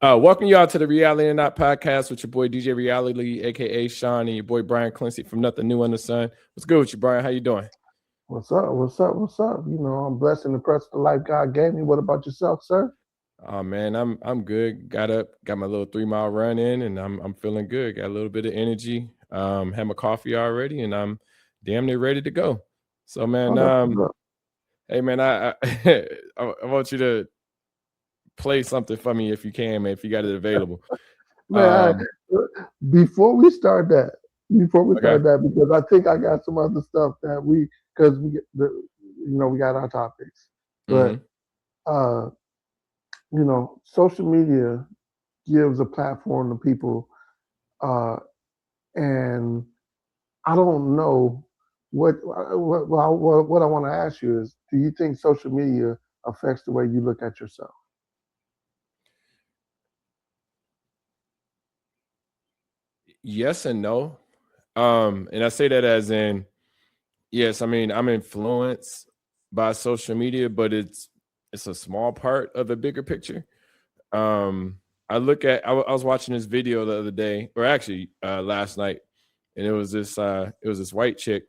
Welcome y'all to the Reality or Not podcast with your boy DJ Reality, aka Sean, and your boy Brian Clancy from Nothing New Under the Sun. What's good with you, Brian? How you doing? What's up? What's up? What's up? You know, I'm blessed and impressed with the life God gave me. What about yourself, sir? Oh man, I'm good. Got up, got my little 3 mile run in, and I'm feeling good. Got a little bit of energy. Had my coffee already, and I'm damn near ready to go. So Oh, man, that's what's up. hey man, I want you to play something for me if you can, man. If you got it available. Man, before we start that, Okay. because I think I got some other stuff that because we got our topics, but Hmm. uh, social media gives a platform to people, uh, and I don't know what I want to ask you is, do you think social media affects the way you look at yourself? Yes and no. And I say that as in, yes, I mean I'm influenced by social media, but it's a small part of the bigger picture. Um, I was watching this video the other day, or actually last night, and it was this white chick,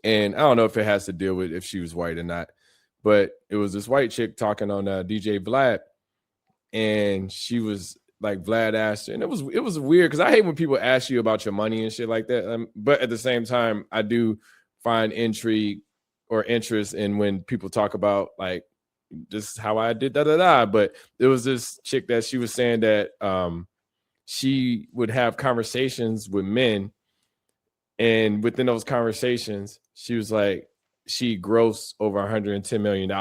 and I don't know if it has to deal with if she was white or not, but it was this white chick talking on DJ Vlad, and she was like Vlad asked her, and it was weird because I hate when people ask you about your money and shit like that. But at the same time, I do find intrigue or interest in when people talk about like this is how I did da da da. But there was this chick that she was saying that she would have conversations with men, and within those conversations, she was like she grossed over $110 million.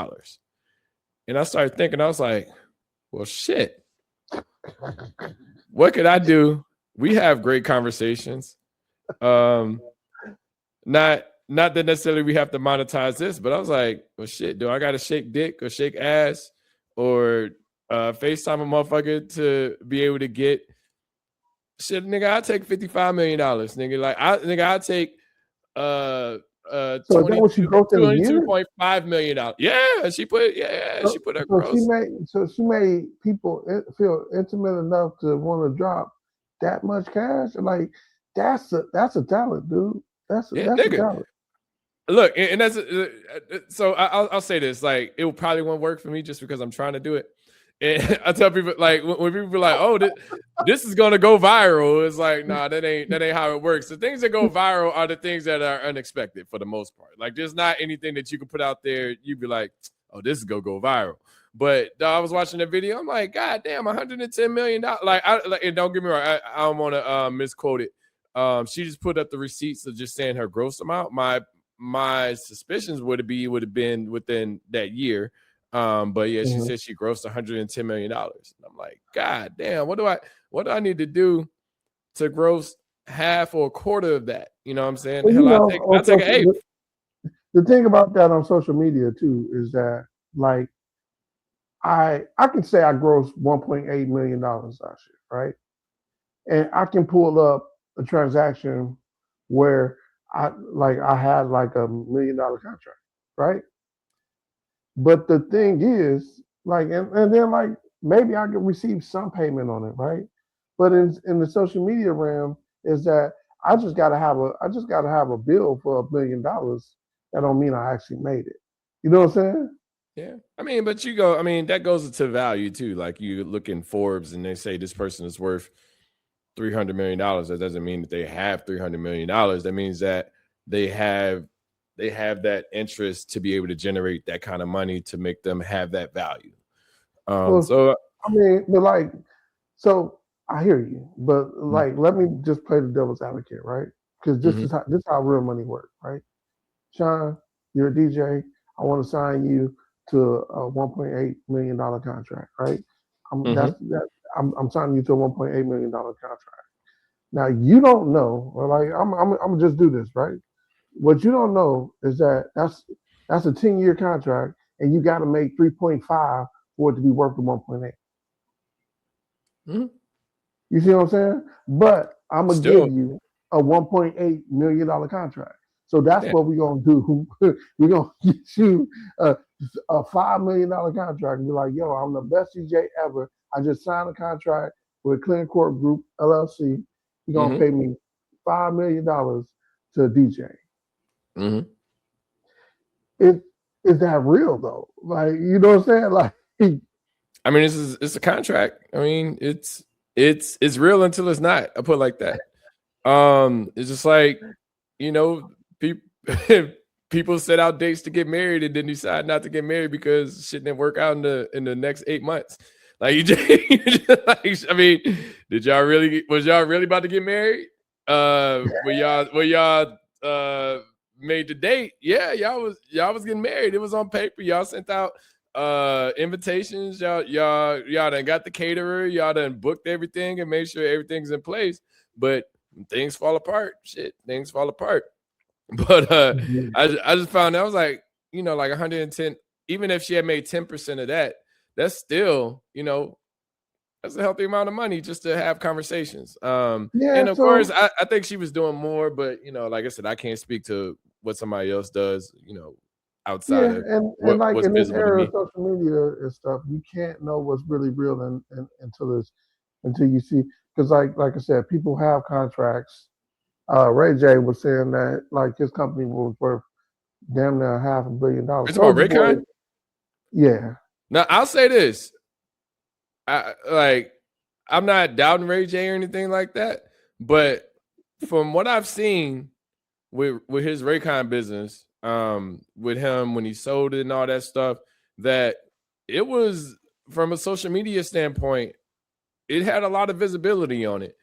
And I started thinking, I was like, well, shit. What could I do? We have great conversations. Um, not that necessarily we have to monetize this, but I was like, well, shit, do I got to shake dick or shake ass or FaceTime a motherfucker to be able to get shit, nigga? I take $55 million, nigga. I take uh So is that what she grossed in a year? 22.5 million. She So, put her so she gross. made so she made people feel intimate enough to want to drop that much cash. Like that's a talent, dude. Yeah, That's a nigga. talent. Look, and that's so I'll say this, like it probably won't work for me just because I'm trying to do it. And I tell people like when people be like, "Oh, this is gonna go viral," it's like, nah, that ain't how it works. The things that go viral are the things that are unexpected for the most part. Like, there's not anything that you can put out there. You'd be like, "Oh, this is gonna go viral." But I was watching the video. I'm like, God damn, $110 million. And don't get me wrong, I don't want to misquote it. She just put up the receipts of just saying her gross amount. My suspicions would have been within that year. But yeah, she Mhm. said she grossed $110 million. I'm like, God damn, what do I need to do to gross half or a quarter of that? You know what I'm saying? Well, Hell, I take an eighth. the thing about that on social media too is that like I can say I grossed $1.8 million last year, right? And I can pull up a transaction where I had like $1 million contract, right? But the thing is, like, and then like maybe I could receive some payment on it, right? But in the social media realm, is that I just gotta have a bill for $1 million. That don't mean I actually made it. You know what I'm saying? Yeah. I mean, but you go, I mean, that goes into value too. Like you look in Forbes and they say this person is worth $300 million. That doesn't mean that they have $300 million. That means that they have they have that interest to be able to generate that kind of money to make them have that value. Well, So I mean, but like, so I hear you, but mm, like, let me just play the devil's advocate, right? Because mhm, this is how real money works, right? Sean, you're a DJ. I want to sign you to a $1.8 million contract, right? I'm mhm, that's that. I'm signing you to a $1.8 million contract. Now you don't know, or like I'm gonna just do this, right? What you don't know is that that's a 10-year contract, and you got to make 3.5 for it to be worth the 1.8. mhm. You see what I'm saying? But I'm gonna give Still, you a $1.8 million contract. So that's yeah. what we're gonna do. We're gonna get you a $5 million contract and be like, yo, I'm the best DJ ever. I just signed a contract with Clean Court Group LLC. You're gonna Mm-hmm. pay me $5 million to DJ. Mm-hmm. It is that real though? Like, you know what I'm saying? Like, I mean, it's a contract. I mean, it's real until it's not. I put it like that. It's just like, people people set out dates to get married and then decide not to get married because shit didn't work out in the next 8 months. Like like, I mean, was y'all really about to get married? Were y'all made the date? Yeah, y'all was getting married. It was on paper. Y'all sent out invitations. Y'all done got the caterer. Y'all done booked everything and made sure everything's in place. But things fall apart. Things fall apart. But I just found out, I was like, like 110. Even if she had made 10% of that, that's still, that's a healthy amount of money just to have conversations. And of course, I think she was doing more, but like I said, I can't speak to what somebody else does, outside of and like what's in this visible to era of me. social media and stuff, you can't know what's really real until you see, because like I said, people have contracts. Ray J was saying that like his company was worth damn near $500 million. You're talking about Soldier Boy, Raycon? yeah. Now I'll say this. I'm not doubting Ray J or anything like that, but from what I've seen with his Raycon business, with him when he sold it and all that stuff, that it was, from a social media standpoint, it had a lot of visibility on it.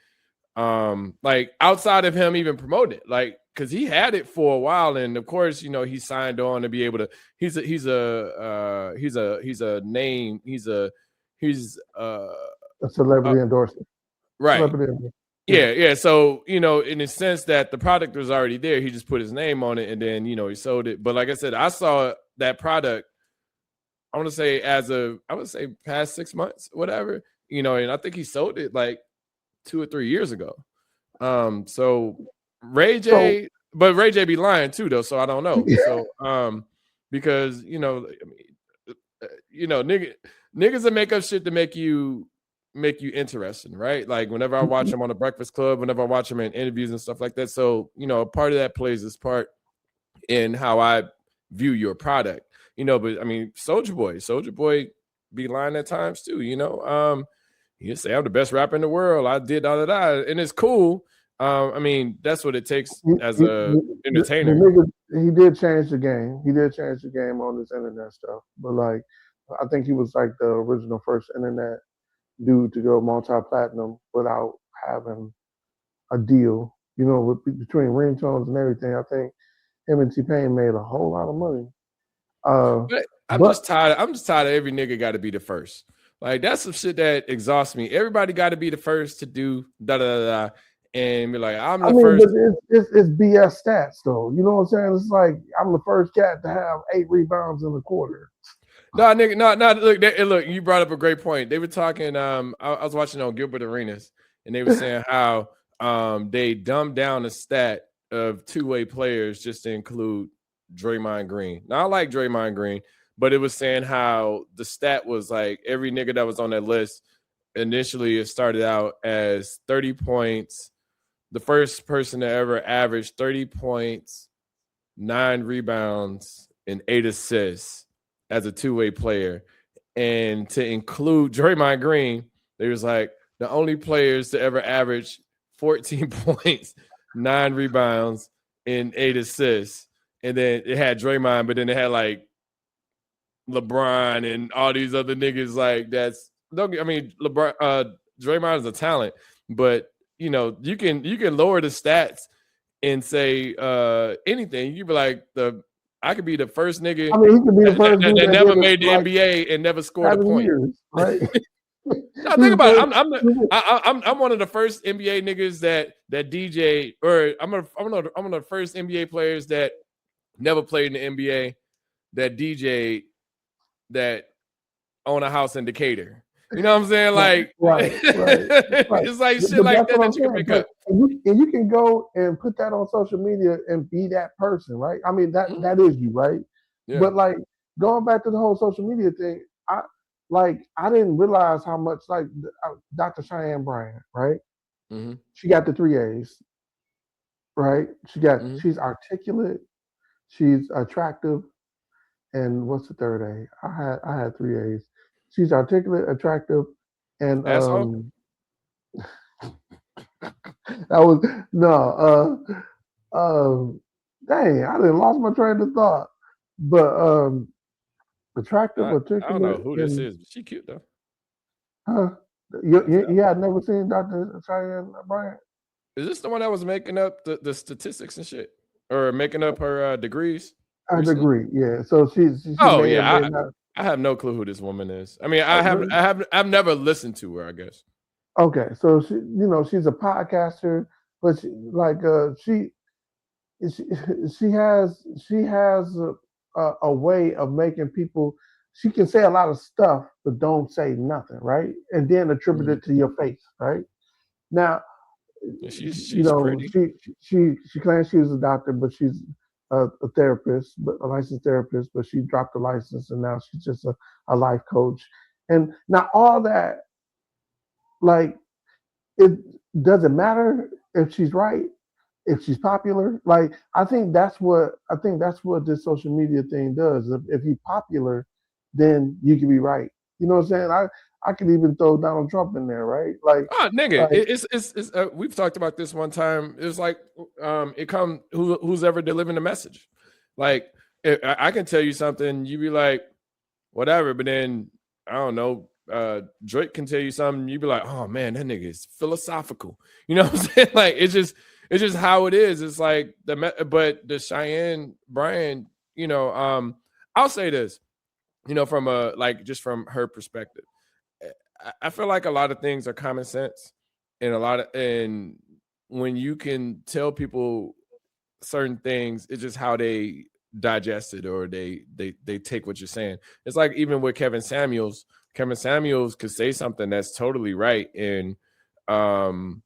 Like outside of him even promoting it, like, because he had it for a while, and of course, he signed on to be able to. He's a name. He's A celebrity endorsement. right. Celebrity endorsement. Yeah. So, in the sense that the product was already there, he just put his name on it and then, he sold it. But like I said, I saw that product, I would say past 6 months, whatever, and I think he sold it like 2 or 3 years ago. So Ray J, but Ray J be lying too, though. So I don't know. So, because, niggas that make up shit to make you interesting, right? Like whenever I watch him on the Breakfast Club, whenever I watch him in interviews and stuff like that. So, part of that plays this part in how I view your product, but I mean, Soldier Boy be lying at times too, you say I'm the best rapper in the world. I did all of that, and it's cool. I mean, that's what it takes as a entertainer. He did change the game. He did change the game on this internet stuff. But like, I think he was like the original first internet dude to go multi-platinum without having a deal. Between ringtones and everything. I think him and T-Pain made a whole lot of money. But I'm just tired of every nigga got to be the first. Like, that's some shit that exhausts me. Everybody got to be the first to do da da da, and be like, I'm the first. But it's BS stats though. You know what I'm saying? It's like I'm the first cat to have 8 rebounds in a quarter. No, nigga, no. Look, you brought up a great point. They were talking. I was watching on Gilbert Arenas, and they were saying how they dumbed down the stat of two-way players just to include Draymond Green. Now, I like Draymond Green, but it was saying how the stat was like every nigga that was on that list initially, it started out as 30 points. The first person to ever average 30 points, 9 rebounds, and 8 assists as a two-way player. And to include Draymond Green, they was like the only players to ever average 14 points, 9 rebounds, and 8 assists. And then it had Draymond, but then it had like LeBron and all these other niggas. Like, Draymond is a talent, but you can lower the stats and say anything. You be like, I could be the first nigga. I mean, he could be the first that never made the like NBA and never scored a point. Years, right? No, think about it. I'm one of the first NBA niggas that DJ, or I'm one of the first NBA players that never played in the NBA that DJ that own a house in Decatur. You know what I'm saying? Like, right. It's like shit like that you can pick up. And you can go and put that on social media and be that person, right? I mean, that is you, right? Yeah. But like, going back to the whole social media thing, like I didn't realize how much like Dr. Cheyenne Bryant, right? Mm-hmm. She got the three A's, right? Mm-hmm. She's articulate, she's attractive, and what's the third A? I had three A's. She's articulate, attractive, and Asshole. that was no dang, I didn't lost my train of thought. But attractive, I don't know articulate, who this and is, but she cute though. huh? I said, You had never seen Dr. Cheyenne Bryant? is this the one that was making up the statistics and shit, or making up her degrees I'd recently? agree. Yeah. So she Oh may or may yeah, not. I have no clue who this woman is. I mean, Really? I've never listened to her. I guess. Okay. So she's a podcaster, but she she has a way of making people. She can say a lot of stuff, but don't say nothing, right? And then attribute Mhm. it to your face, right? Now, Yeah, she's pretty. she claims she was a doctor, but she's a therapist, but a licensed therapist, but she dropped the license and now she's just a life coach. And now all that, like, it doesn't matter if she's right, if she's popular. Like, I think that's what this social media thing does. If you're popular, then you can be right. You know what I'm saying? I could even throw Donald Trump in there, right? Oh, nigga, Like it's we've talked about this one time. It's like it come who's ever delivering the message. Like I can tell you something, you be like whatever, but then I don't know. Drake can tell you something, you be like, oh man, that nigga is philosophical. You know what I'm saying? Like it's just how it is. It's like but the Cheyenne Brian, I'll say this, from a like just from her perspective. I feel like a lot of things are common sense, and when you can tell people certain things, it's just how they digest it or they take what you're saying. It's like even with Kevin Samuels. Kevin Samuels could say something that's totally right and um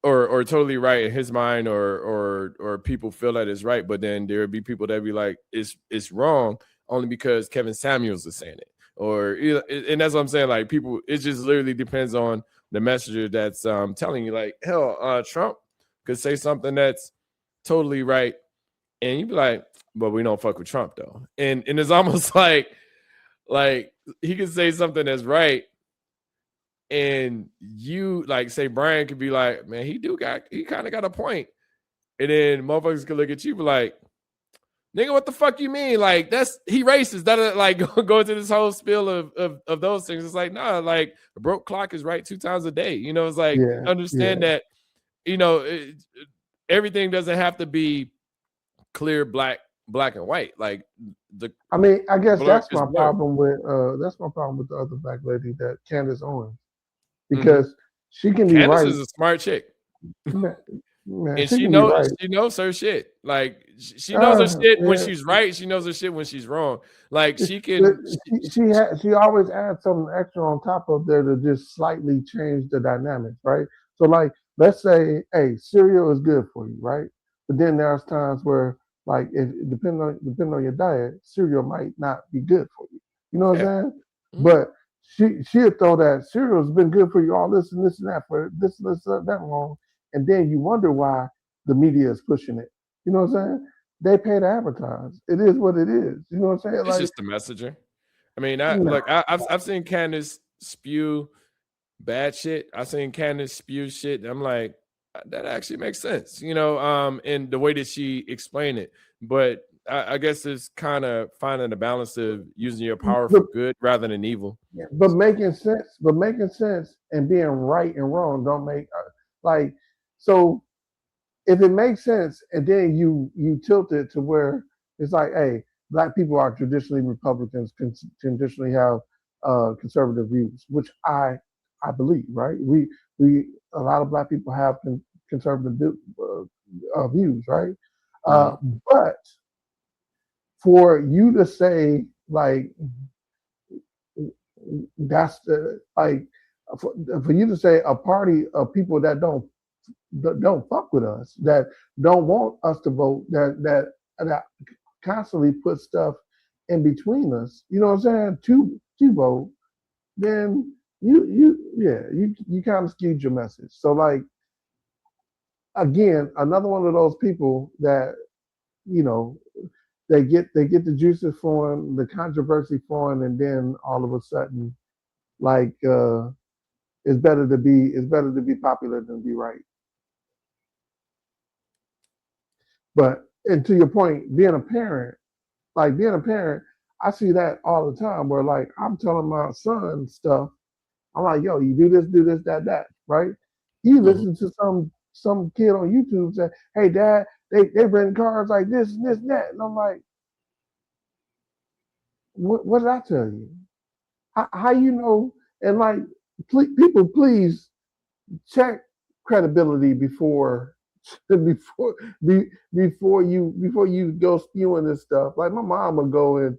or totally right in his mind or people feel that it's right, but then there'd be people that be like it's wrong only because Kevin Samuels is saying it. Or and that's what I'm saying. Like people, it just literally depends on the messenger that's telling you. Like hell, Trump could say something that's totally right, and you'd be like, "But we don't fuck with Trump though." And it's almost like he could say something that's right, and you like say Brian could be like, "Man, he kind of got a point," and then motherfuckers could look at you be like, nigga, what the fuck you mean? Like that's he racist. That like go into this whole spiel of those things. It's like nah, like a broke clock is right 2 times a day. It's like yeah, yeah. understand that everything doesn't have to be clear black and white. Like the I mean, I guess blur is blurred. that's my problem with the other black lady, that Candace Owens, Mm-hmm. because she can be Candace right. is a smart chick. Man, man, And she can be right. she knows her shit. Like she knows her shit when Yeah. she's right. She knows her shit when she's wrong. Like she can. She always adds something extra on top of there to just slightly change the dynamics, right? So like, let's say, hey, cereal is good for you, right? But then there's times where, like, if depending on your diet, cereal might not be good for you. You know what Yeah. I'm saying? Mm-hmm. But she'll throw that cereal's been good for you all this and that for this that long, and then you wonder why the media is pushing it. You know what I'm saying? They pay to advertise. It is what it is. You know what I'm saying? It's Like, just the messenger. I mean, nah. I've seen Candace spew bad shit. I've seen Candace spew shit. I'm like, that actually makes sense, in the way that she explained it. But I guess it's kind of finding the balance of using your power But, for good rather than evil. but making sense and being right and wrong don't make like so. If it makes sense, and then you tilt it to where it's like, hey, black people are traditionally Republicans, traditionally have conservative views, which I believe, right? We a lot of black people have conservative views, right? Mm-hmm. But for you to say like that's the like for you to say a party of people that don't fuck with us, that don't want us to vote, that constantly put stuff in between us. You know what I'm saying? To vote. then you kind of skewed your message. So like again, another one of those people that you know they get the juices flowing, the controversy flowing, and then all of a sudden, like it's better to be popular than be right. But and to your point, being a parent, I see that all the time. Where like I'm telling my son stuff, I'm like, yo, you do this, that, right? He Mhm. listens to some kid on YouTube say, hey, dad, they rent cars like this and this and that, and I'm like, what did I tell you? How you know? And like, people, please check credibility before before you go spewing this stuff. Like my mom would go and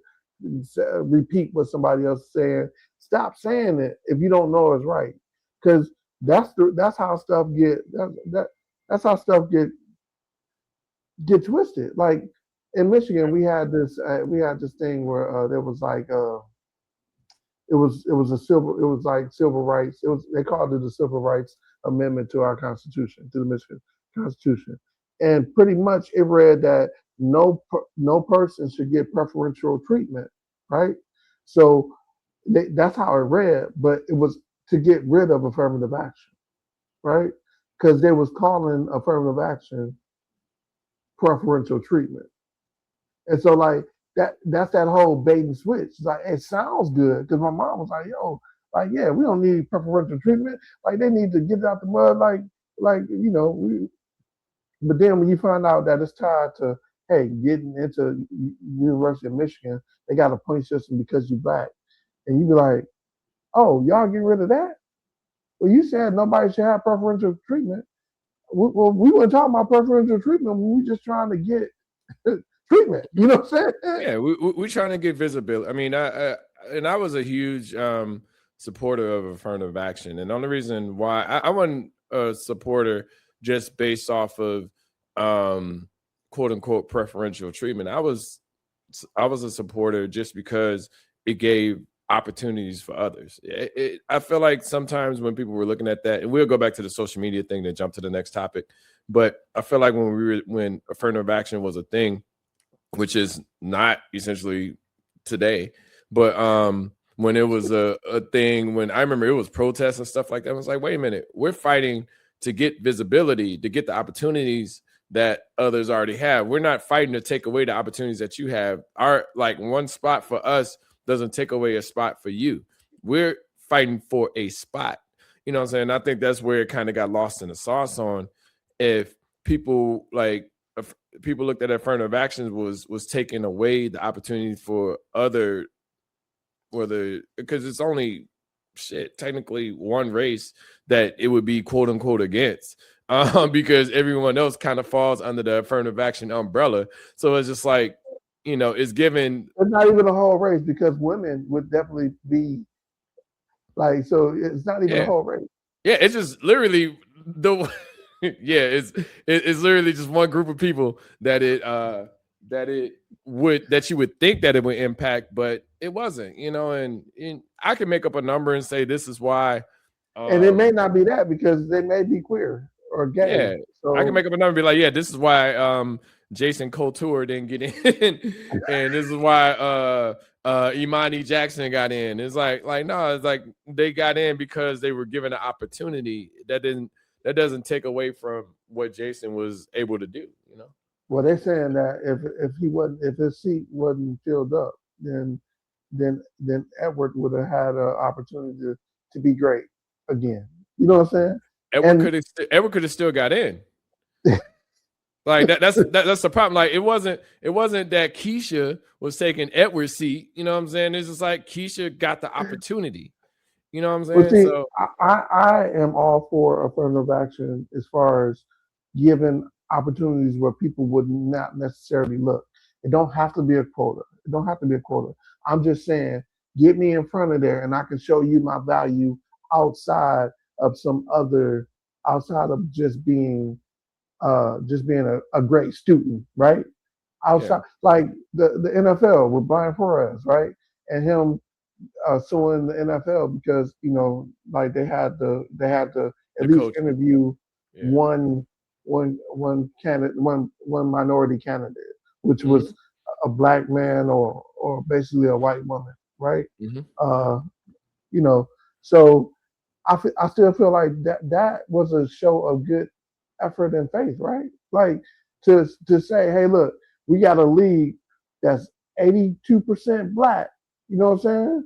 repeat what somebody else is saying. Stop saying it if you don't know it's right, because that's how stuff that's how stuff get twisted. Like in Michigan, we had this thing where there was like it was a civil it was like civil rights. They called it the civil rights amendment to our constitution, to the Michigan Constitution, and pretty much it read that no person should get preferential treatment, right? So that's how it read, but it was to get rid of affirmative action, right? Because they was calling affirmative action preferential treatment. And so like that's that whole bait and switch. It's like it sounds good because my mom was like, yo, like yeah, we don't need preferential treatment. Like they need to get out the mud. Like but then when you find out that it's tied to hey getting into University of Michigan, they got a point system because you black, and you be like, oh, y'all get rid of that? Well, you said nobody should have preferential treatment. Well, we weren't talking about preferential treatment. We were just trying to get treatment. You know what I'm saying? Yeah, we trying to get visibility. I mean, I was a huge supporter of affirmative action, and the only reason why I wasn't a supporter just based off of quote unquote preferential treatment. I was a supporter just because it gave opportunities for others. I feel like sometimes when people were looking at that, and we'll go back to the social media thing to jump to the next topic, but I feel like when affirmative action was a thing, which is not essentially today. But when it was a thing, when I remember it was protests and stuff like that, I was like, wait a minute, we're fighting to get visibility, to get the opportunities that others already have. We're not fighting to take away the opportunities that you have. Our like one spot for us doesn't take away a spot for you. We're fighting for a spot. You know what I'm saying? I think that's where it kind of got lost in the sauce on if people like people looked at affirmative actions was taking away the opportunity for other whether because it's only shit technically one race that it would be quote unquote against because everyone else kind of falls under the affirmative action umbrella, so it's just like it's given. It's not even a whole race because women would definitely be like, so it's not even a Yeah, whole race. yeah, it's just literally the yeah, it's literally just one group of people that you would think that it would impact, but it wasn't, and I can make up a number and say this is why. And it may um not be that because they may be queer or gay. yeah, I can So, make up a number and be like, yeah, this is why Jason Couture didn't get in and this is why Imani Jackson got in. It's like no, it's like they got in because they were given an opportunity. That doesn't take away from what Jason was able to do. well, they're saying that if his seat wasn't filled up, then Edward would have had an opportunity to be great again. You know what I'm Edward saying? could have Edward could have still got in. Like that's the problem. Like it wasn't that Keisha was taking Edward's seat. You know what I'm saying? It's just like Keisha got the opportunity. You know what I'm Well, saying? see, So I am all for affirmative action as far as giving opportunities where people would not necessarily look. It don't have to be a quota. It don't have to be a quota. I'm just saying, get me in front of there, and I can show you my value outside of some other, outside of just being a great student, right? yeah, Outside, like the NFL with Brian Flores, right? And him suing the NFL because like they had to The at least coach. interview Yeah. one candidate, one minority candidate, which Mm-hmm. was a black man or basically a white woman, right? Mm-hmm. Uh, you know, so I still feel like that was a show of good effort and faith, right? Like to say, hey, look, we got a league that's 82% black. You know what I'm saying?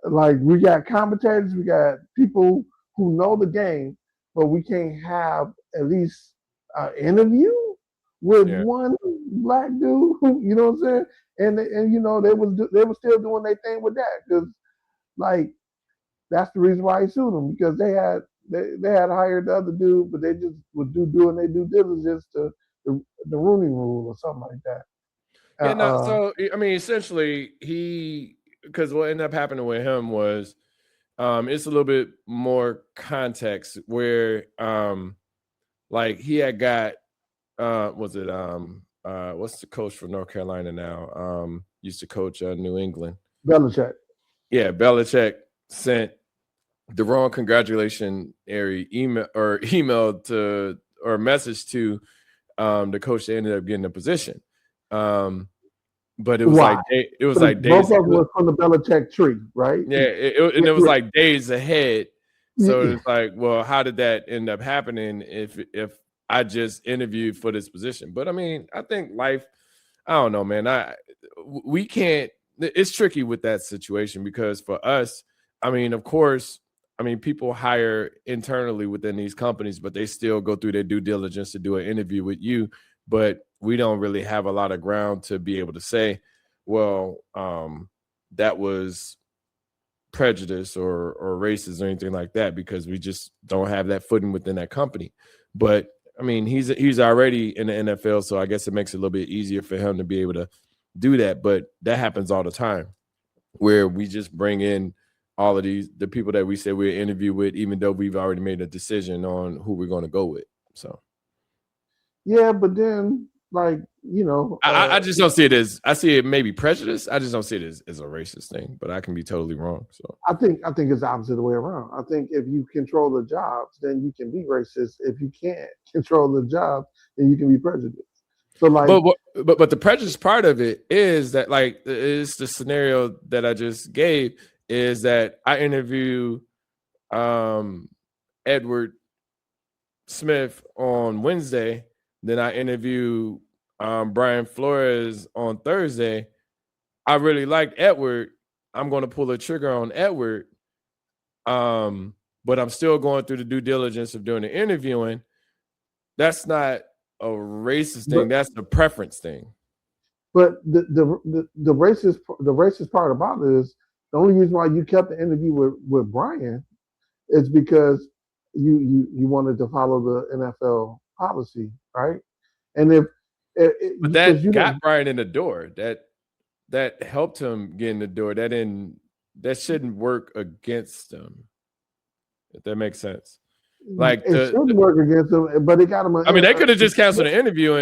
Like we got commentators, we got people who know the game, but we can't have at least an interview with Yeah. one black dude. You know what I'm saying? And they was still doing their thing with that because like that's the reason why he sued them because they had hired the other dude, but they just would doing their due diligence to the Rooney Rule or something like that. Yeah, no, so I mean, essentially, because what ended up happening with him was, it's a little bit more context where, like he had got, was it, what's the coach for North Carolina now? Used to coach New England. Belichick. Yeah, Belichick sent the wrong congratulatory email to or message to the coach that ended up getting the position. But it was Why? like it was Because like both of days. them were from the Belichick tree, right? Yeah, and it was like days ahead. So Yeah. it's like, well, how did that end up happening if I just interviewed for this position? But I mean, I think life, I don't know, man. We can't. It's tricky with that situation because for us, I mean, of course, I mean, people hire internally within these companies, but they still go through their due diligence to do an interview with you. But we don't really have a lot of ground to be able to say, well, that was prejudice or racist or anything like that because we just don't have that footing within that company. But I mean, he's already in the NFL, so I guess it makes it a little bit easier for him to be able to do that. But that happens all the time, where we just bring in all of the people that we say we're interview with, even though we've already made a decision on who we're going to go with. So Yeah, but then I just don't see it as, I see it maybe prejudice. I just don't see it as a racist thing, but I can be totally wrong. So I think it's the opposite way around. I think if you control the jobs, then you can be racist. If you can't control the jobs, then you can be prejudiced. So like, but the prejudice part of it is that, like, is the scenario that I just gave, is that I interview Edward Smith on Wednesday, then I interview Brian Flores on Thursday. I really liked Edward. I'm going to pull a trigger on Edward, but I'm still going through the due diligence of doing the interviewing. That's not a racist thing. but That's the preference thing. but the racist part about it is the only reason why you kept the interview with Brian is because you wanted to follow the NFL policy, right? And if But because that you got didn't. Brian in the door. That helped him get in the door. That shouldn't work against him, if that makes sense. Like It shouldn't work against them, but it got them. I mean, they could have just canceled the interview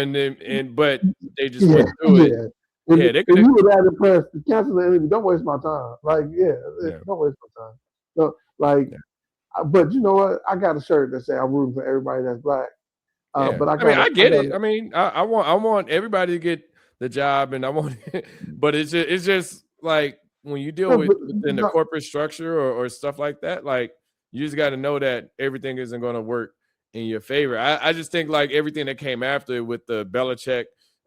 but they just Yeah, went through it. yeah. Yeah, they If could have. you were that impressed, cancel the interview. Don't waste my time. Like, yeah, Yeah, don't waste my time. So, like, yeah, but you know what? I got a shirt that say I'm rooting for everybody that's black. yeah. But I I mean, got I I get got it. I mean, I want everybody to get the job, and I want, but it's just like when you deal no, within the no, corporate structure or stuff like that, like you just got to know that everything isn't going to work in your favor. I just think like everything that came after with the Belichick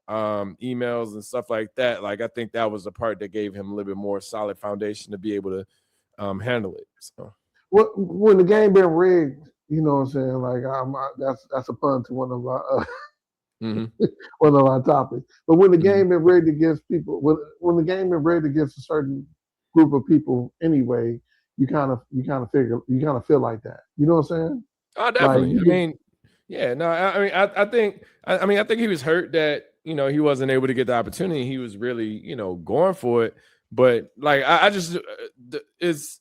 emails and stuff like that, like I think that was the part that gave him a little bit more solid foundation to be able to handle it. So when the game been rigged, you know what I'm saying? Like, that's a pun to one of our mhm. one of our topics. But when the Mhm. game been rigged against people, when the game been rigged against a certain group of people anyway, you kind of feel like that. You know what I'm saying? Oh, Like definitely. you I get mean, yeah, no, I mean, I think he was hurt that he wasn't able to get the opportunity. He was really going for it, but like I just it's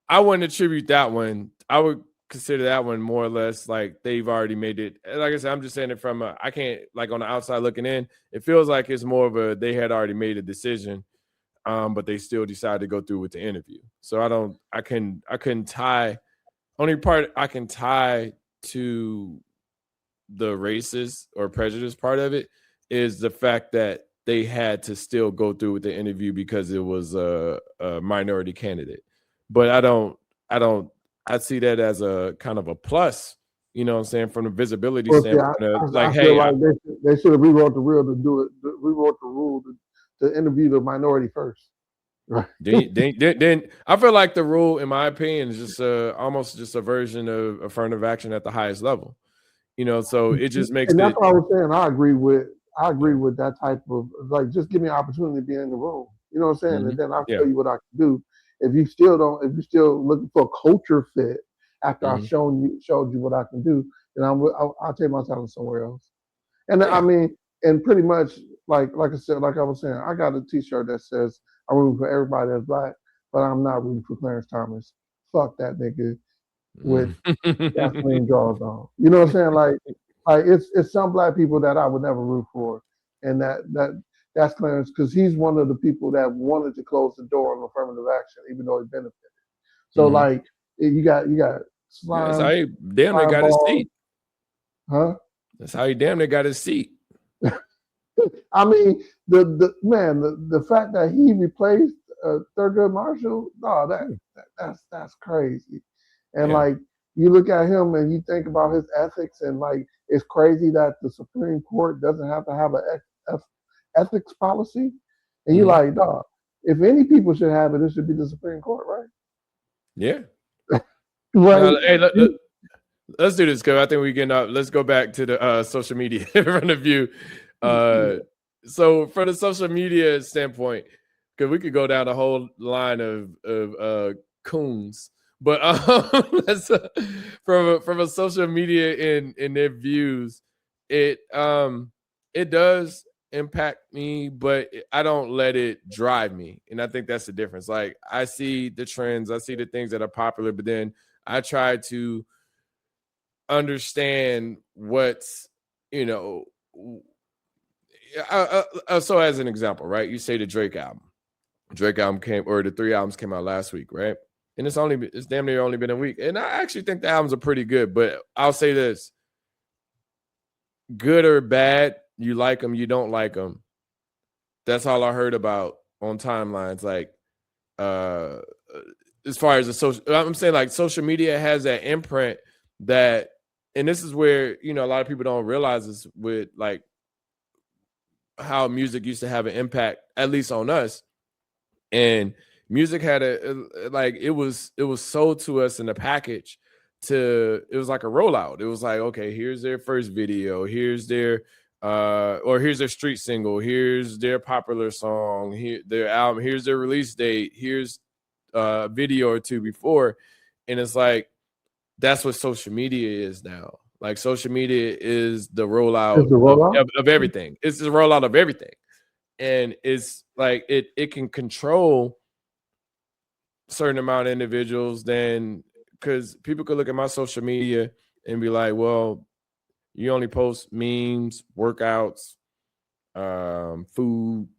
I wouldn't attribute that one. I would consider that one more or less like they've already made it. Like I said, I'm just saying it from I can't, like, on the outside looking in. It feels like it's more of a they had already made a decision but they still decided to go through with the interview. So I couldn't tie. Only part I can tie to the racist or prejudice part of it is the fact that they had to still go through with the interview because it was a minority candidate. But I see that as a kind of a plus, you know what I'm saying, from the visibility Well, see, standpoint of like, I feel hey, like they should have rewrote the rule to do it. Rewrote the rule to interview the minority first. Right. then I feel like the rule, in my opinion, is just almost just a version of affirmative action at the highest level. You know, so it just makes And that's it. what I was saying. I agree with that type of, like, just give me an opportunity to be in the room. You know what I'm saying? Mm-hmm. And then I'll Yeah. tell you what I can do. If you still looking for a culture fit after Mm-hmm. I've showed you what I can do, then I'll take my talent somewhere else. And I Yeah. mean, and pretty much like I said, like I was saying, I got a T-shirt that says I'm rooting for everybody that's black, but I'm not rooting for Clarence Thomas. Fuck that nigga with gasoline draws on. You know what I'm saying? Like it's some black people that I would never root for, and that's Clarence, because he's one of the people that wanted to close the door on affirmative action, even though he benefited. So Mm-hmm. like you got Yeah, that's how he damn near slime got his ball, seat. huh? That's how he damn near got his seat. I mean, the fact that he replaced Thurgood Marshall, no, that's crazy. And Yeah. like you look at him and you think about his ethics, and like it's crazy that the Supreme Court doesn't have to have an ethics policy. And you're Mm-hmm. like, dog, if any people should have it, it should be the Supreme Court, right? Yeah. Right. Hey, let's do this, because I think we can. Let's go back to the social media in front of you. So from the social media standpoint, because we could go down a whole line of coons, but that's, from a social media in their views, it does impact me, but I don't let it drive me, and I think that's the difference. Like, I see the trends, I see the things that are popular, but then I try to understand what's, you know, so as an example, right? You say the Drake album came, or the 3 albums came out last week, right? And it's damn near only been a week. And I actually think the albums are pretty good, but I'll say this: good or bad, you like them, you don't like them. That's all I heard about on timelines. Like, uh, as far as the social, I'm saying, like, social media has that imprint that, and this is where, you know, a lot of people don't realize this, with like how music used to have an impact, at least on us. And music had like, it was sold to us in a package. It was like a rollout. It was like, okay, here's their first video, here's their or here's their street single, here's their popular song, here their album, here's their release date, here's a video or two before. And it's like, that's what social media is now. Like, social media is the rollout Is the rollout? of everything. It's the rollout of everything. And it's like, it can control certain amount of individuals, then, because people could look at my social media and be like, well, you only post memes, workouts, food,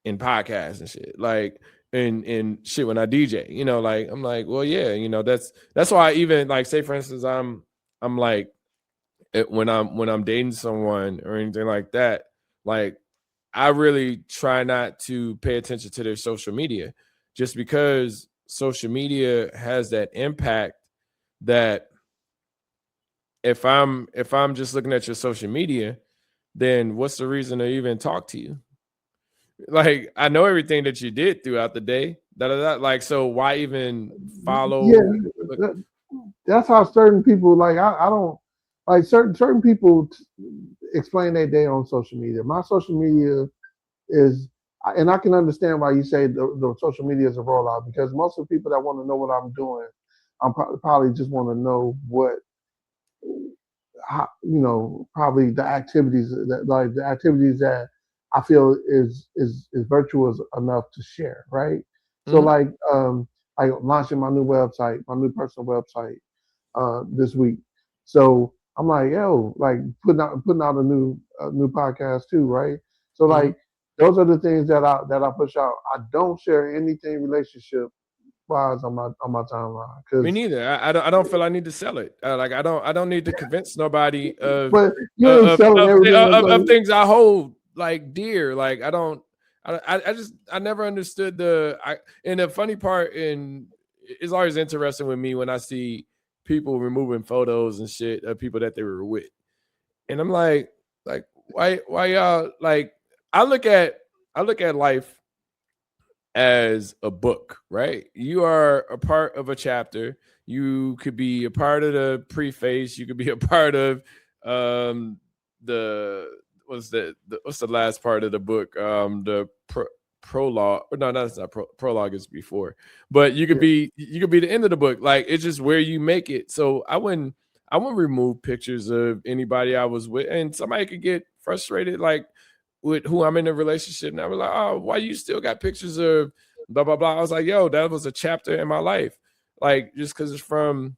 and podcasts and shit. Like, and shit when I DJ, you know, like, I'm like, well, yeah, you know, that's why I even, like, say for instance, I'm like, when I'm dating someone or anything like that, like, I really try not to pay attention to their social media, just because social media has that impact that if I'm just looking at your social media, then what's the reason to even talk to you? Like, I know everything that you did throughout the day. Like, so why even Yeah, follow? that's how certain people, like, I don't like certain people explain their day on social media. My social media is, and I can understand why you say the social media is a rollout, because most of the people that want to know what I'm doing, I'm probably just want to know probably the activities that I feel is virtuous enough to share, right? So Mhm. like launching my new personal website this week. So I'm like, yo, like putting out a new podcast too, right? So Mhm. like those are the things that I push out. I don't share anything relationship wise on my timeline Me because. neither. I don't feel I need to sell it. Like I don't need to convince nobody But you ain't selling everything of that's things I hold like dear. Like I just I never understood and the funny part it's always interesting with me when I see people removing photos and shit of people that they were with. And I'm like why y'all like I look at life as a book, right? You are a part of a chapter. You could be a part of the preface. You could be a part of the what's the last part of the book? The prologue. No, that's not prologue. Is before, but you could be the end of the book. Like it's just where you make it. So I wouldn't remove pictures of anybody I was with, and somebody could get frustrated like with who I'm in a relationship. And I was like, oh, why you still got pictures of blah blah blah? I was like, yo, that was a chapter in my life. Like just because it's from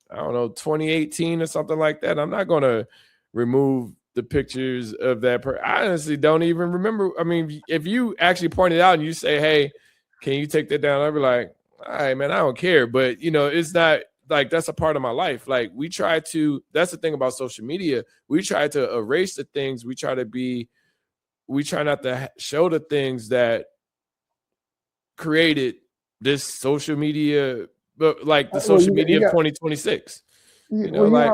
I don't know 2018 or something like that. I'm not gonna remove the pictures of that. I honestly don't even remember. I mean, if you actually point it out and you say, hey, can you take that down? I'd be like, all right, man, I don't care. But you know, it's not like that's a part of my life. Like we try to. That's the thing about social media. We try to erase the things. We try not to show the things that created this social media, but like the well, social media you of got 2026. You know, well like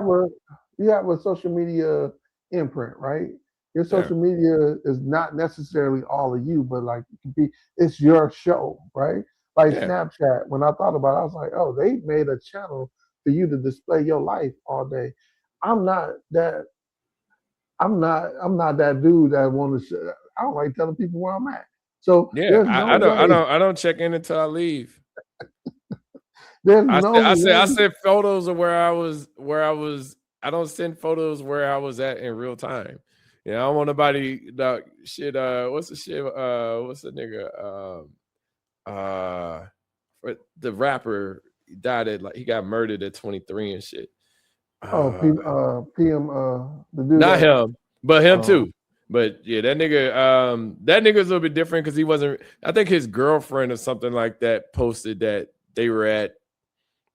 you have a social media imprint, right? Your yeah, social media is not necessarily all of you, but like it can be it's your show, right? Like yeah, Snapchat, when I thought about it, I was like, oh, they made a channel for you to display your life all day. I'm not that I'm not that dude that want to. I don't like telling people where I'm at. So yeah. there's no way. I don't check in until I leave. There's no I way. sent photos of where I was. I don't send photos where I was at in real time. Yeah, I don't want nobody shit. What's the shit? What's the nigga? The rapper died at like he got murdered at 23 and shit. Oh, Uh, PM, the dude Not that. him, but him Um, too. But yeah, that nigga's a little bit different because he wasn't. I think his girlfriend or something like that posted that they were at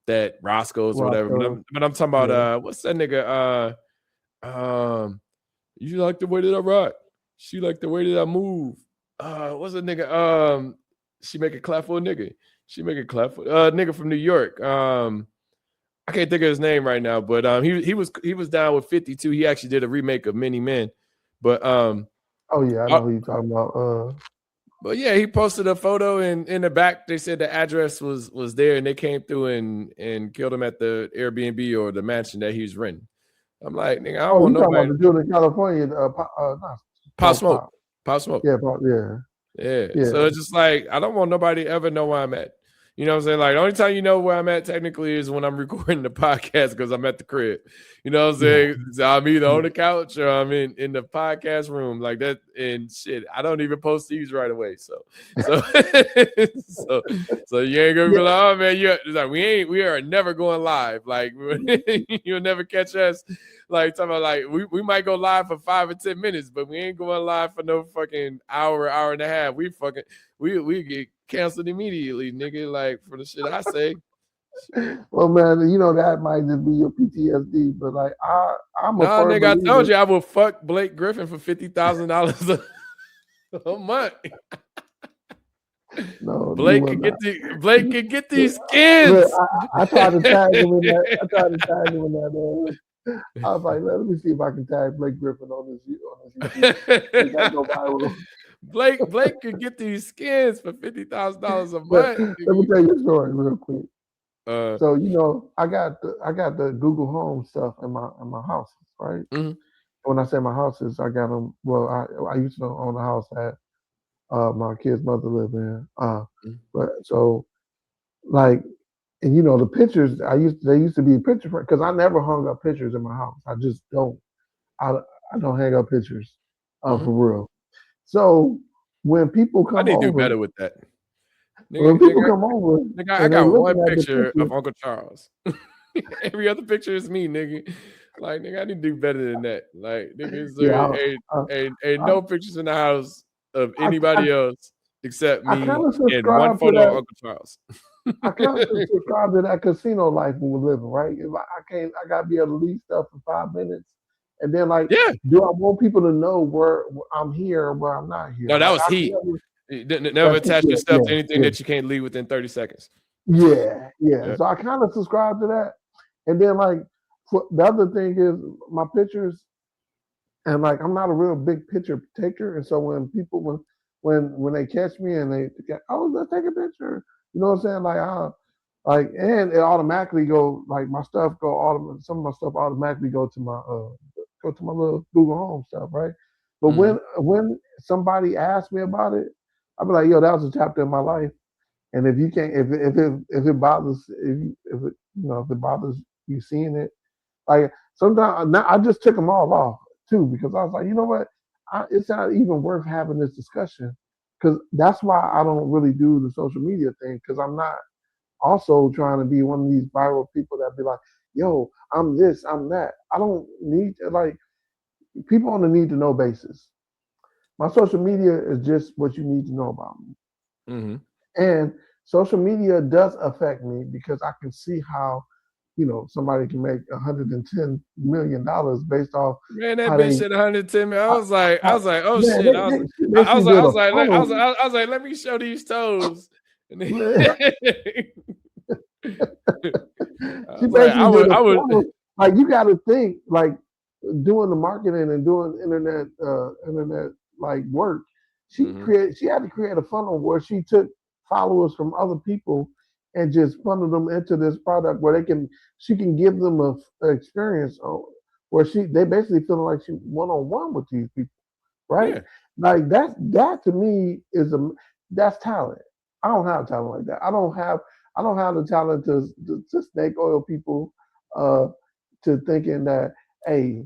that Roscoe's or whatever. Roscoe. But I'm talking about Yeah. what's that nigga? You like the way that I rock. She like the way that I move. What's that nigga? She make a clap for a nigga. She make a clap for nigga from New York. I can't think of his name right now, but he was down with 52. He actually did a remake of Many Men, but Oh yeah, I know who you talking about. but yeah, he posted a photo and in the back they said the address was there and they came through and killed him at the Airbnb or the mansion that he's renting. I'm like, nigga, I don't Oh, want you talking about nobody the dude in California? Not pop smoke, Pop. pop smoke. Yeah, Pop. Yeah, Yeah. yeah. So it's just like I don't want nobody to ever know where I'm at. You know what I'm saying? Like the only time you know where I'm at technically is when I'm recording the podcast because I'm at the crib. You know what I'm saying? So I'm either on the couch or I'm in the podcast room like that. And shit, I don't even post these right away. So so you ain't gonna be like, oh man, like we are never going live. Like you'll never catch us. Like talking about like we might go live for 5 or 10 minutes, but we ain't going live for no fucking hour and a half. We get canceled immediately, nigga. Like for the shit I say. Well, man, you know that might just be your PTSD, but like I'm a Nah, firm nigga, I told believer. you I will fuck Blake Griffin for $50,000 a month. No, you Blake will can not. get these Look, skins. I tried to tag him in that. I tried to tag him in that. I was like, let me see if I can tag Blake Griffin on this YouTube. It got go viral. Blake could get these skins for $50,000 a But month. let me tell you a story real quick. Uh, So I got the Google Home stuff in my house, right? mm-hmm. When I say my houses, I got them. Well, I used to own a house that my kid's mother lived in. But so like, and the pictures they used to be picture because I never hung up pictures in my house. I just don't. I I don't hang up pictures, Mm-hmm. for real. So when people I come need to do over, better with that. when people come over I and they got one looking at the picture picture, of Uncle Charles. Every other picture is me, nigga. Like, nigga, I need to do better than that. Like, nigga, yeah, ain't no pictures in the house of I, I, anybody else except I me kind of and one subscribe to photo of that. Uncle Charles. I kind of subscribe to that casino life we were living, right? If I can't, I gotta be able to leave stuff for 5 minutes, and then like, Yeah. do I want people to know where I'm here or where I'm not here? No, that Like was I can heat. never. Never attach Yeah, yourself to yeah, anything yeah, that you can't leave within 30 seconds. yeah. Yeah. So I kind of subscribe to that, and then like the other thing is my pictures. And like I'm not a real big picture taker, and so when people when they catch me and they get, oh, let's take a picture, you know what I'm saying? Like and it automatically go like my stuff go some of my stuff automatically go to my little Google Home stuff, right? But Mm-hmm. when somebody asks me about it, I'll be like, yo, that was a chapter in my life, and if you can't if it bothers if it if it bothers you seeing it, like sometimes now I just took them all off too because I was like, you know what? It's not even worth having this discussion because that's why I don't really do the social media thing because I'm not also trying to be one of these viral people that be like, yo, I'm this, I'm that. I don't need like people on the need to know basis. My social media is just what you need to know about me. Mm-hmm. And social media does affect me because I can see how, somebody can make $110 million based off Man, that how bitch they, said 110 million. how, I was like, oh man, shit. she basically did a funnel. I was like, let me show these toes. And then, I She was like, basically did a I would. funnel. Like you got to think, like doing the marketing and doing internet like work. Mm-hmm. She had to create a funnel where she took followers from other people and just funneled them into this product where she can give them a experience where they basically feeling like she one on one with these people, right? Yeah. Like that to me that's talent. I don't have talent like that. I don't have the talent to snake oil people uh, to thinking that hey,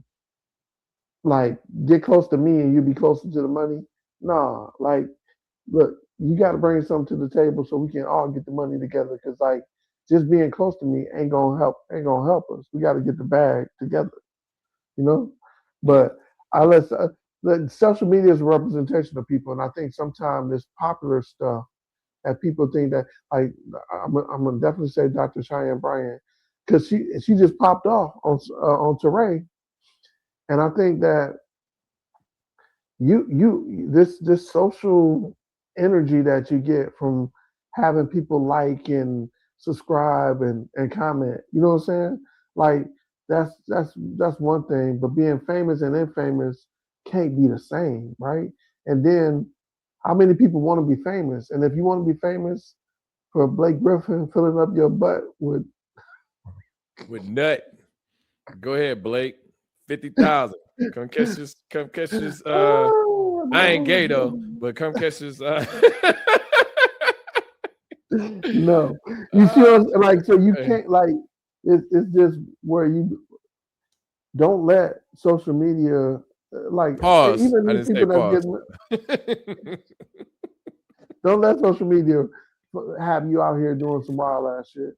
like get close to me and you be closer to the money. Nah, like look, you got to bring something to the table so we can all get the money together. Because like just being close to me ain't gonna help us. We got to get the bag together, you know. Yeah. But the social media is a representation of people, and I think sometimes this popular stuff that people think that like I'm gonna definitely say Dr. Cheyenne Bryant because she just popped off on Teray, and I think that this social energy that you get from having people like and subscribe and comment, you know what I'm saying? Like that's one thing, but being famous and infamous can't be the same, right? And then how many people want to be famous? And if you want to be famous for Blake Griffin filling up your butt With nut. Go ahead, Blake. 50,000. Come catch this. oh, I ain't gay though, no. but come catch this. No, you see what like so you Hey, can't like it's just where you don't let social media like pause. even I these didn't say people that's pause. getting don't let social media have you out here doing some wild ass shit.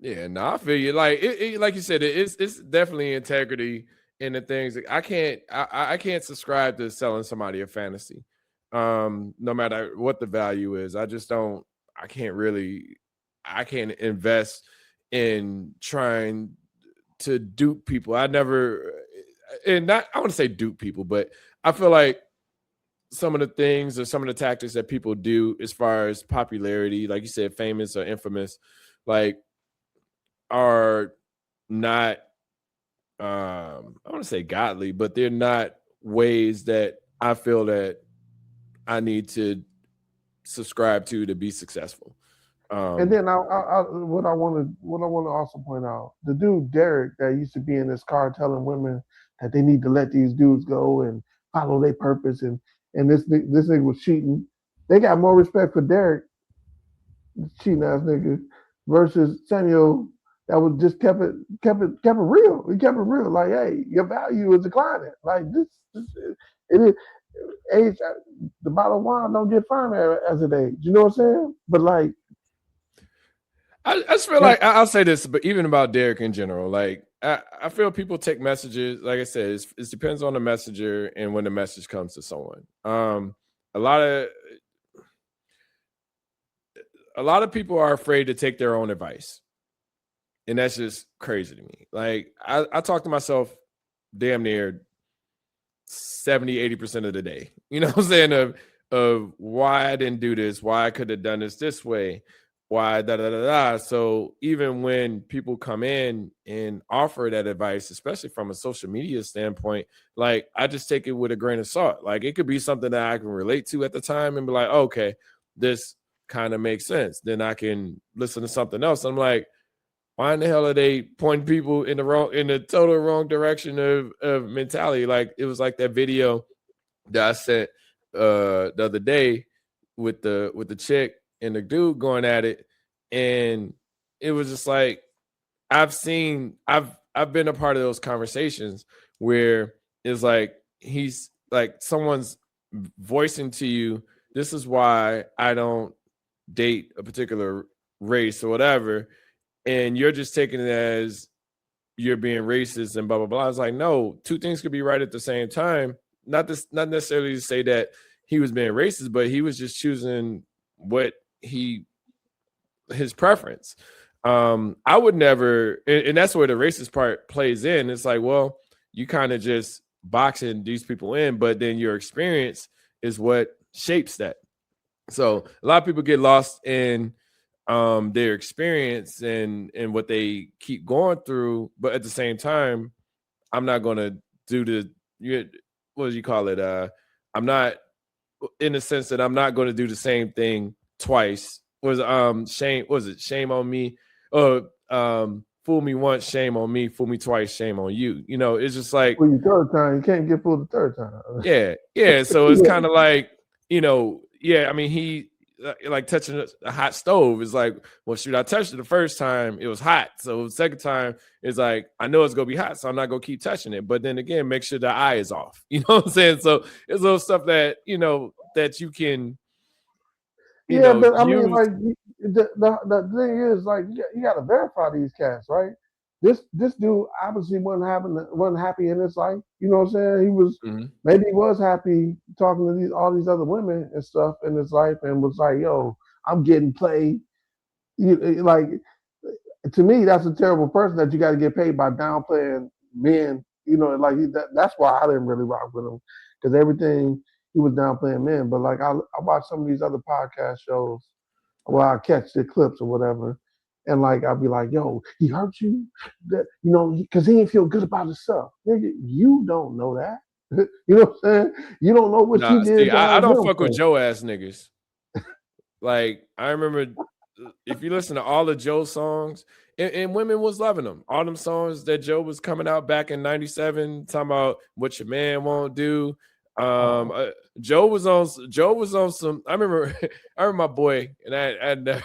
Yeah, no, I feel you. Like like you said, it's definitely integrity in the things. I can't subscribe to selling somebody a fantasy. No matter what the value is. I just don't I can't really I can't invest in trying to dupe people. I never and not I want to say dupe people, but I feel like some of the things or some of the tactics that people do as far as popularity, like you said, famous or infamous, like are not I want to say godly, but they're not ways that I feel that I need to subscribe to be successful. And Um then what I want to also point out the dude Derek that used to be in this car telling women that they need to let these dudes go and follow their purpose and this nigga was cheating. They got more respect for Derek cheating ass nigga versus Samuel that was just kept it real. He kept it real. Like, hey, your value is declining. Like this it is age. The bottle of wine don't get firm as it age. You know what I'm saying? But like I just feel that's like I'll say this, but even about Derek in general, like I feel people take messages. Like I said, it depends on the messenger and when the message comes to someone. a lot of people are afraid to take their own advice. And that's just crazy to me. Like I talk to myself damn near 70-80% of the day. You know what I'm saying? Of why I didn't do this, why I could have done this way, why da da da da. So even when people come in and offer that advice, especially from a social media standpoint, like I just take it with a grain of salt. Like it could be something that I can relate to at the time and be like, okay, this kind of makes sense. Then I can listen to something else. I'm like, why in the hell are they pointing people in the total wrong direction of mentality? Like it was like that video that I sent the other day with the chick and the dude going at it, and it was just like I've been a part of those conversations where it's like he's like someone's voicing to you, this is why I don't date a particular race or whatever, and you're just taking it as you're being racist and blah blah blah. I was like, no, two things could be right at the same time. Not necessarily to say that he was being racist, but he was just choosing what his preference. I would never, and that's where the racist part plays in. It's like, well, you kind of just boxing these people in, but then your experience is what shapes that. So a lot of people get lost in their experience and what they keep going through, but at the same time, I'm not going to do what do you call it? I'm not, in the sense that I'm not going to do the same thing twice. Shame on me? Fool me once, shame on me. Fool me twice, shame on you. You know, it's just like, Well, you third time, you can't get fooled the third time. yeah. So it's kind of like, I mean, he like touching a hot stove is like, well, shoot, I touched it the first time, it was hot. So the second time it's like, I know it's gonna be hot, so I'm not gonna keep touching it. But then again, make sure the eye is off. You know what I'm saying? So it's little stuff that that you can But I mean, use. like the thing is, like you got to verify these cats, right? This dude obviously wasn't happy in his life. You know what I'm saying? He was maybe he was happy talking to all these other women and stuff in his life, and was like, "Yo, I'm getting played." Like to me, that's a terrible person that you got to get paid by downplaying men. Like that's why I didn't really rock with him, because everything he was downplaying men. But like I watch some of these other podcast shows where I catch the clips or whatever, and like I'll be like, "Yo, he hurt you," because he didn't feel good about himself. Nigga, you don't know that. You know what I'm saying? You don't know what you Nah, see, did I behind don't him. fuck with Joe ass niggas. Like I remember, if you listen to all of Joe's songs, and women was loving them. All them songs that Joe was coming out back in '97, talking about what your man won't do. Joe was on some. I remember my boy, and I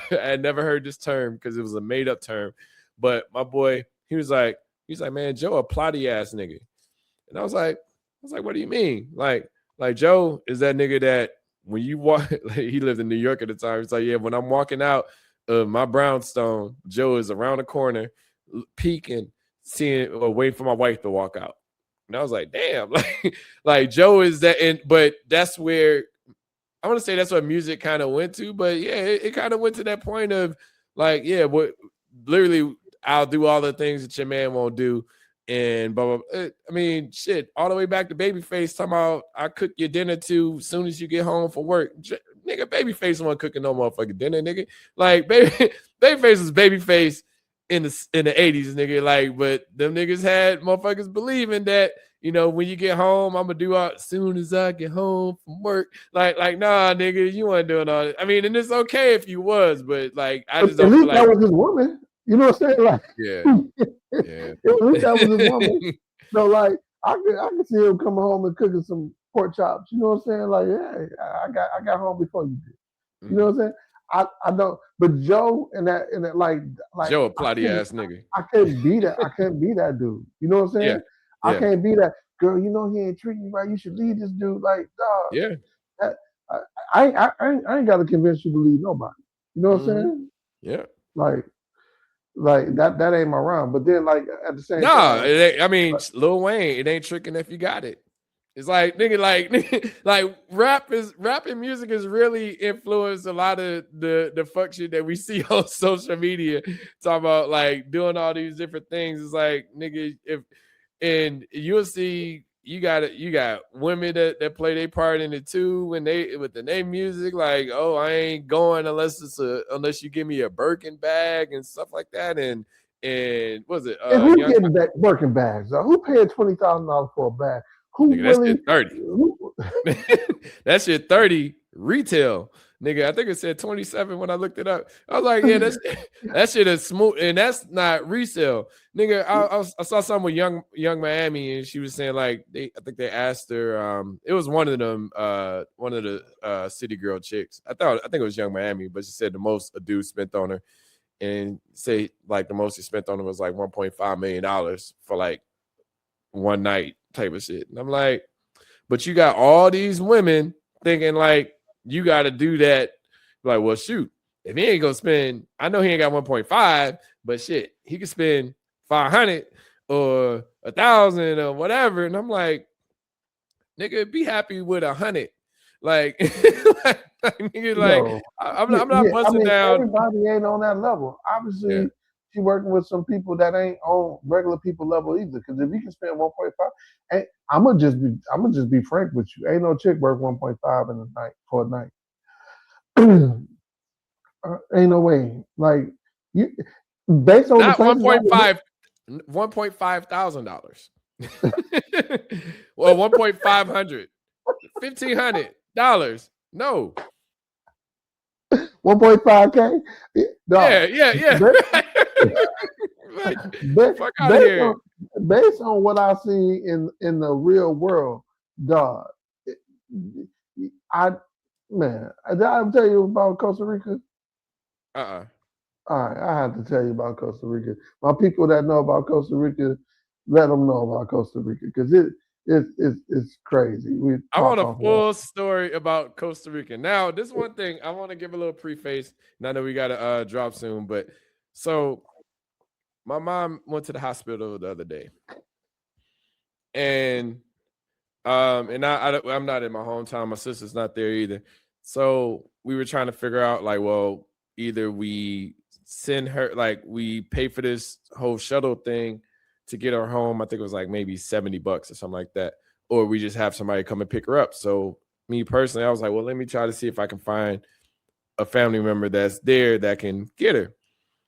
had never heard this term because it was a made up term. But my boy, he was like, man, Joe a plotty ass nigga, and I was like, what do you mean? Like Joe is that nigga that when you walk, he lived in New York at the time. It's like, yeah, when I'm walking out of my brownstone, Joe is around the corner, peeking, seeing or waiting for my wife to walk out. And I was like, damn, like Joe is that. But that's where I want to say that's what music kind of went to. But yeah, it kind of went to that point of like, yeah, what literally I'll do all the things that your man won't do. And blah, blah, blah. I mean, shit, all the way back to Babyface talking about I cook your dinner too as soon as you get home from work. Nigga, Babyface wasn't cooking no motherfucking dinner, nigga. Like Babyface was Babyface in the 80s, nigga. Like, but them niggas had motherfuckers believing that, when you get home, I'm gonna do out as soon as I get home from work. Like, nah, nigga, you weren't doing all that. I mean, and it's okay if you was, but like I just don't At feel least like that was his woman. You know what I'm saying? Like, yeah. At least that was his woman. So like I could see him coming home and cooking some pork chops. You know what I'm saying? Like, yeah, I got home before you did. You know what I'm saying? I don't. But Joe and that like Joe a plotty ass nigga. I can't be that. I can't be that dude. You know what I'm saying? Yeah. I can't be that girl. He ain't treating you right. You should leave this dude. Like, dog. Yeah. I ain't got to convince you to leave nobody. You know what I'm saying? Yeah. Like that ain't my rhyme. But then, like at the same time, I mean, Lil Wayne, it ain't tricking if you got it. It's like nigga, like rap and music has really influenced a lot of the fuck shit that we see on social media. Talking about like doing all these different things. It's like nigga, if and you'll see you got women that play their part in it too when they with the name music. Like, oh, I ain't going unless you give me a Birkin bag and stuff like that. And what was it And who young getting that Birkin bags? Who paying $20,000 for a bag? Who nigga, that really? shit 30. That shit 30 retail. Nigga, I think it said 27 when I looked it up. I was like, yeah, that shit is smooth, and that's not resale. Nigga, I saw something with young Miami, and she was saying like I think they asked her, it was one of them, one of the city girl chicks. I think it was Young Miami, but she said the most a dude spent on her, and say like the most he spent on her was like $1.5 million for like one night type of shit. And I'm like, but you got all these women thinking like you got to do that. Like, well, shoot, if he ain't gonna spend, I know he ain't got 1.5, but shit, he could spend 500 or 1,000 or whatever. And I'm like, nigga, be happy with 100. Like, nigga, like I'm not busting down. Everybody ain't on that level. Obviously, she working with some people that ain't on regular people level either. Because if you can spend 1.5, I'm gonna just be frank with you. Ain't no chick worth 1.5 in a night for a night. Ain't no way. Like you, based on not the places $1.5,000. Well, 1.500, $1,500. No. 1.5K. No. Yeah. Fuck out of here. Based on what I see in the real world, dog. Did I tell you about Costa Rica? All right, I have to tell you about Costa Rica. My people that know about Costa Rica, let them know about Costa Rica because it's crazy. I want a full story about Costa Rica. Now, this one thing I want to give a little preface, and I know we got to drop soon, but so my mom went to the hospital the other day, and I'm not in my hometown. My sister's not there either, so we were trying to figure out like, well, either we send her, like we pay for this whole shuttle thing to get her home. I think it was like maybe $70 or something like that, or we just have somebody come and pick her up. So me personally, I was like, well, let me try to see if I can find a family member that's there that can get her.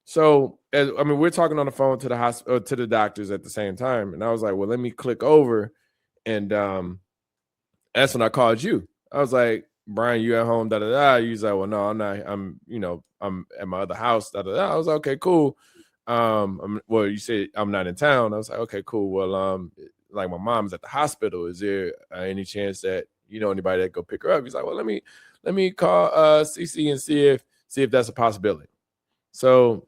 So we're talking on the phone to the hospital, to the doctors at the same time, and I was like, well, let me click over, and that's when I called you. I was like, Brian, you at home? Da da da. You was like, well, no, I'm not. I'm at my other house. Da da da. I was like, okay, cool. Well, you said I'm not in town. I was like, okay, cool. Well, like my mom's at the hospital. Is there any chance that you know anybody that go pick her up? He's like, well, let me call CC and see if that's a possibility. So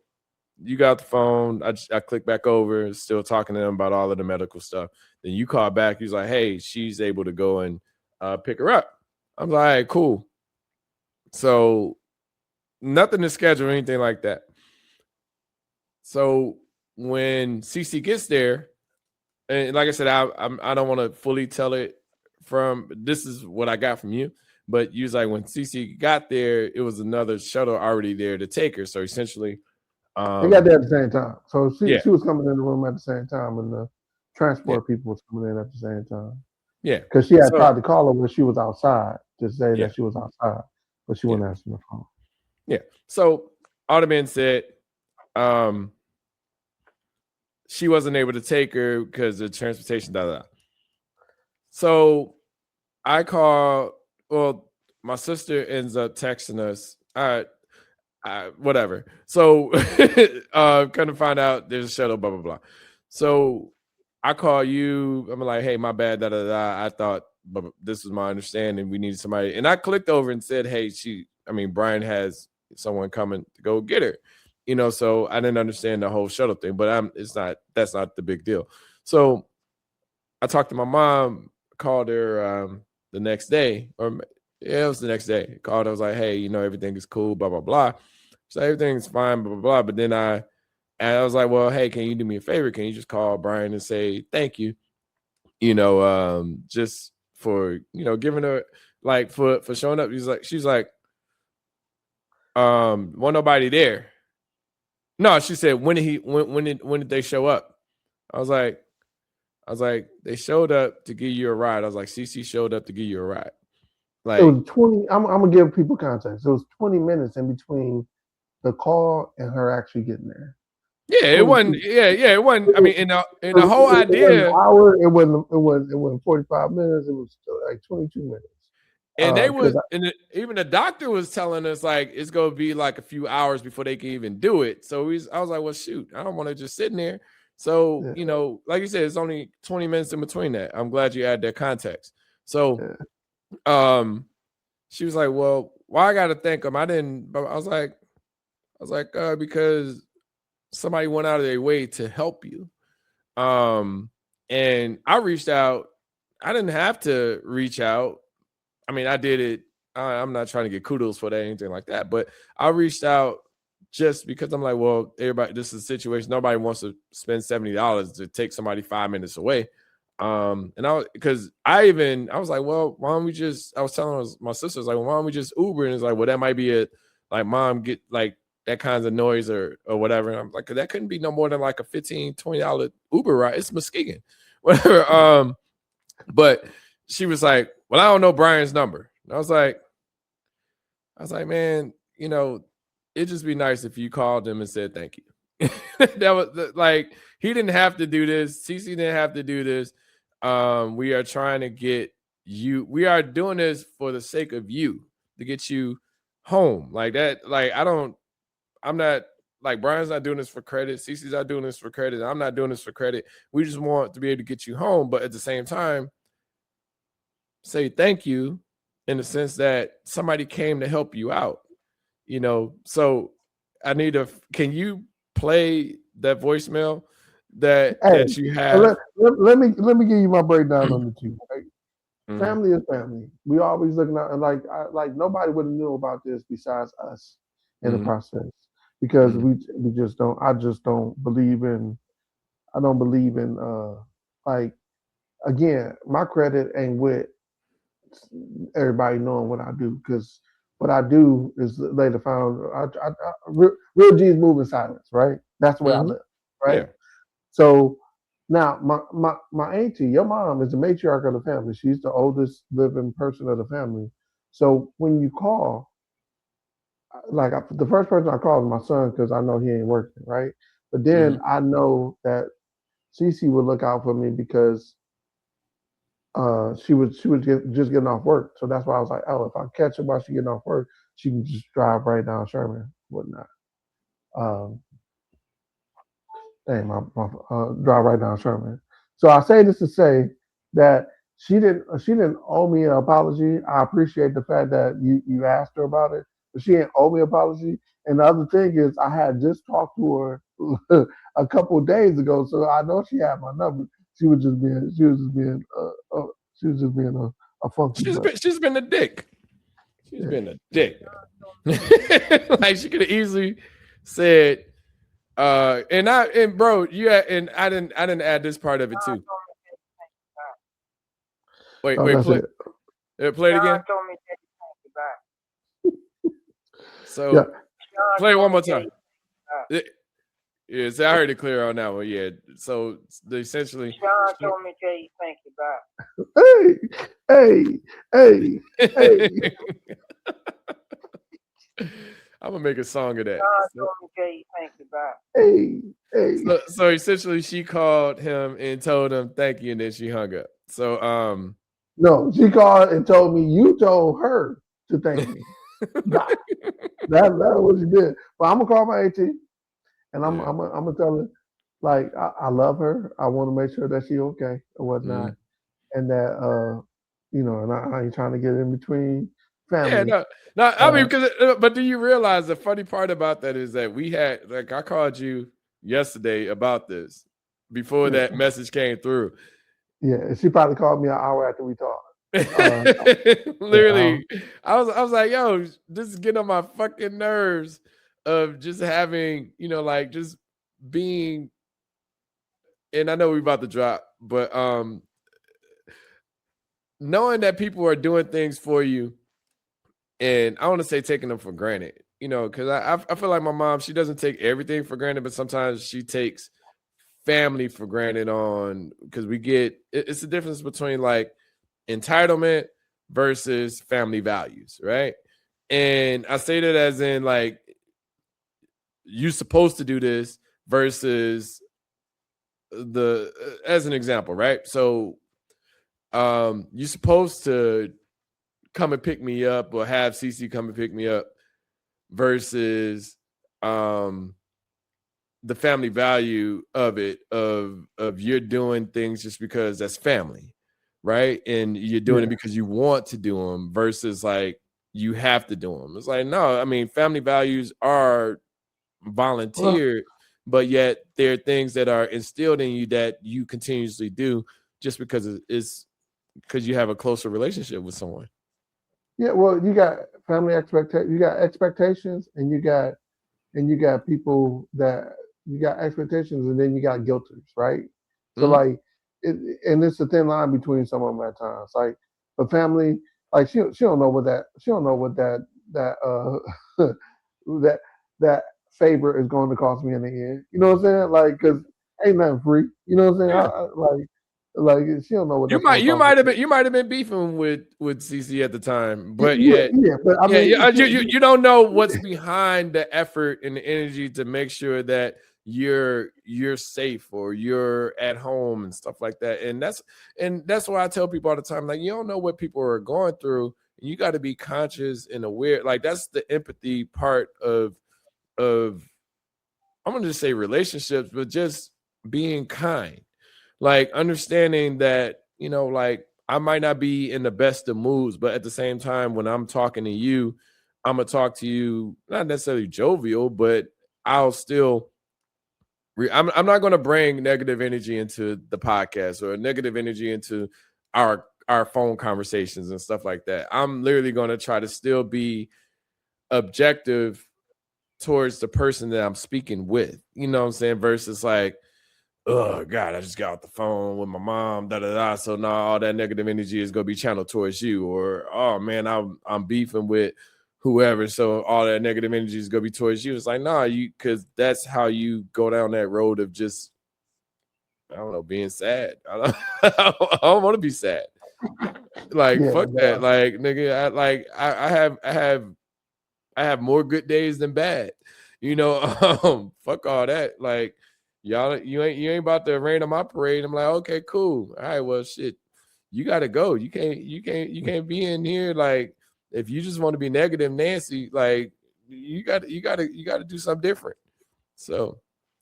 you got the phone. I click back over, still talking to them about all of the medical stuff. Then you call back. He's like, hey, she's able to go and pick her up. I'm like, all right, cool. So nothing to schedule or anything like that. So when CC gets there, and like I said, I don't want to fully tell it from, this is what I got from you, but you was like, when CC got there, it was another shuttle already there to take her. So essentially, they got there at the same time. So she was coming in the room at the same time, and the transport people was coming in at the same time. Yeah, because she had tried to call her when she was outside to say that she was outside, but she wasn't answering the phone. Yeah. So all the men said she wasn't able to take her because of transportation. So I call. Well, my sister ends up texting us. Whatever. So couldn't find out there's a shuttle. Blah blah blah. So I call you. I'm like, hey, my bad. Da da da. I thought, but this was my understanding. We needed somebody, and I clicked over and said, hey, Brian has someone coming to go get her. So I didn't understand the whole shuttle thing, but that's not the big deal. So I talked to my mom, called her the next day, it was the next day. Called, I was like, hey, everything is cool, blah, blah, blah. So everything's fine, blah, blah, blah. But then I was like, well, hey, can you do me a favor? Can you just call Brian and say thank you? Just for giving her like for showing up. She's like, wasn't nobody there. No, she said, when did they show up? I was like, they showed up to give you a ride. I was like, CC showed up to give you a ride. It was 20. I'm gonna give people context. It was 20 minutes in between the call and her actually getting there. Yeah, it wasn't. Yeah, it wasn't. I mean, in the whole idea, it was an hour. It wasn't 45 minutes. It was like 22 minutes. And even the doctor was telling us like it's gonna be like a few hours before they can even do it. So I was like, well, shoot, I don't want to just sit in there. So like you said, it's only 20 minutes in between that. I'm glad you add that context. So, she was like, well, why I gotta thank them? I didn't. But I was like, because somebody went out of their way to help you. And I reached out. I didn't have to reach out. I mean, I did it. I'm not trying to get kudos for that or anything like that, but I reached out just because I'm like, well, everybody, this is a situation. Nobody wants to spend $70 to take somebody 5 minutes away. And I was like, well, why don't we just, I was telling my sisters, like, well, why don't we just Uber? And it's like, well, that might be it. Like, mom get like that kinds of noise or whatever. And I'm like, that couldn't be no more than like a $15, $20 Uber ride. It's Muskegon, whatever. But she was like, well, I don't know Brian's number. And I was like, man, it'd just be nice if you called him and said thank you. That was like, he didn't have to do this. CC didn't have to do this. We are trying to get you. We are doing this for the sake of you, to get you home. Like that. Like, I'm not like, Brian's not doing this for credit. CC's not doing this for credit. I'm not doing this for credit. We just want to be able to get you home. But at the same time, say thank you in the sense that somebody came to help you out, So can you play that voicemail that you have? Let me give you my breakdown on the two. Right? Mm-hmm. Family is family. We always looking at like nobody would have knew about this besides us in the process, because we just don't. I don't believe in like, again, my credit ain't with everybody knowing what I do, because what I do is later found. Real G's move in silence, right? That's the way I live, right? Yeah. So now my auntie, your mom, is the matriarch of the family. She's the oldest living person of the family. So when you call, like the first person I call is my son, because I know he ain't working, right? But then I know that Cece would look out for me because she was just getting off work. So that's why I was like, oh, if I catch her while she getting off work, she can just drive right down Sherman, whatnot. Drive right down Sherman. So I say this to say that she didn't owe me an apology. I appreciate the fact that you asked her about it, but she didn't owe me an apology. And the other thing is, I had just talked to her a couple of days ago, so I know she had my number. She was just being a funky. She's been a dick. She's been a dick. Like, she could have easily said, bro, and I didn't add this part of it too. Wait, play it again. So play it one more time. Yeah, so I heard it clear on that one. Yeah, so essentially, Sean told me to tell you thank you. Hey. I'm gonna make a song of that. Sean told me to tell you thank you. Hey. So essentially, she called him and told him thank you, and then she hung up. So no, she called and told me you told her to thank me. That's what she did. But I'm gonna call my AT. And I'm gonna tell her, like, I love her. I want to make sure that she's okay or whatnot, and that and I ain't trying to get in between family. Yeah, no. I mean, but do you realize the funny part about that is that we had, like, I called you yesterday about this before that message came through. Yeah, she probably called me an hour after we talked. Literally, I was like, yo, this is getting on my fucking nerves of just having, like, just being, and I know we're about to drop, but knowing that people are doing things for you, and I want to say taking them for granted, because I feel like my mom, she doesn't take everything for granted, but sometimes she takes family for granted because it's the difference between like entitlement versus family values, right? And I say that as in like you're supposed to do this versus as an example, right? So you're supposed to come and pick me up or have CC come and pick me up versus the family value of it, of you're doing things just because that's family, right? And you're doing it because you want to do them versus like you have to do them. It's like, no, I mean, family values are volunteered, but yet there are things that are instilled in you that you continuously do just because it's because you have a closer relationship with someone. Yeah, well, you got family expectations, you got expectations, and you got people that you got expectations, and then you got guilters, right? So like, and it's a thin line between some of them at times. Like for family, like she don't know what that that favor is going to cost me in the end. You know what I'm saying? Like, cause ain't nothing free. You know what I'm saying? Yeah. Like she don't know what you might have been beefing with CC at the time, but but I mean, you don't know what's behind the effort and the energy to make sure that you're safe or you're at home and stuff like that. And that's why I tell people all the time, like, you don't know what people are going through. And you got to be conscious and aware. Like that's the empathy part of I'm gonna just say relationships, but just being kind. Like understanding that, like I might not be in the best of moods, but at the same time, when I'm talking to you, I'm gonna talk to you not necessarily jovial, but I'll still. I'm not going to bring negative energy into the podcast or negative energy into our phone conversations and stuff like that. I'm literally going to try to still be objective towards the person that I'm speaking with. You know what I'm saying? Versus like, oh God, I just got off the phone with my mom, So now all that negative energy is gonna be channeled towards you, or oh man, I'm beefing with whoever, so all that negative energy is gonna be towards you. It's like, nah, because that's how you go down that road of just, I don't know, being sad. I don't want to be sad. Like fuck that. Like nigga, I have more good days than bad. Fuck all that. Like. Y'all, you ain't about to rain on my parade. I'm like, okay, cool. All right, well, shit, you gotta go. You can't be in here. Like, if you just want to be negative, Nancy, like, you gotta do something different. So,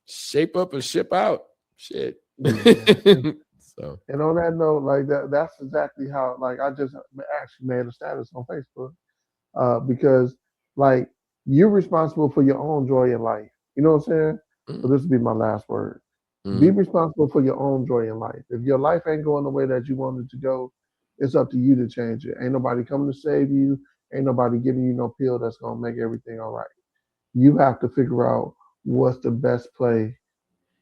shape up and ship out. Shit. So, and on that note, like that's exactly how. Like, I just actually made a status on Facebook, because like you're responsible for your own joy in life. You know what I'm saying? So this will be my last word. Be responsible for your own joy in life. If your life ain't going the way that you want it to go, it's up to you to change it. Ain't nobody coming to save you. Ain't nobody giving you no pill that's going to make everything all right. You have to figure out what's the best play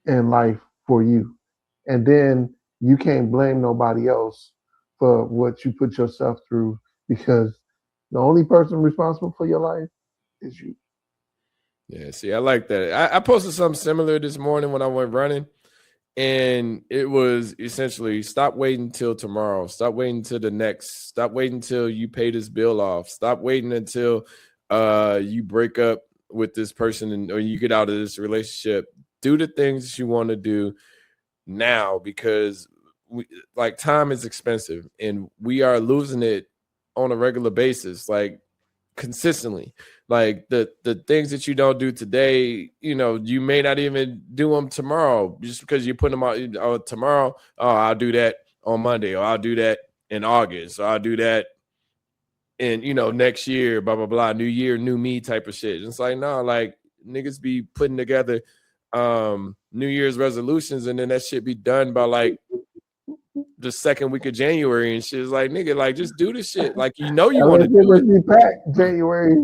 in life for you. And then you can't blame nobody else for what you put yourself through, because the only person responsible for your life is you. Yeah, see, I like that. I posted something similar this morning when I went running, and it was essentially stop waiting till tomorrow. Stop waiting till the next. Stop waiting till you pay this bill off. Stop waiting until you break up with this person or you get out of this relationship. Do the things that you want to do now, because time is expensive and we are losing it on a regular basis. Like, consistently, like the things that you don't do today, you may not even do them tomorrow just because you put them out tomorrow. Oh, I'll do that on Monday, or I'll do that in August, or I'll do that in next year, blah blah blah, new year, new me type of shit. It's like, no, like niggas be putting together New Year's resolutions and then that shit be done by like the second week of January and shit. Is like, nigga, like just do the shit. Like, you want to do it. Packed January.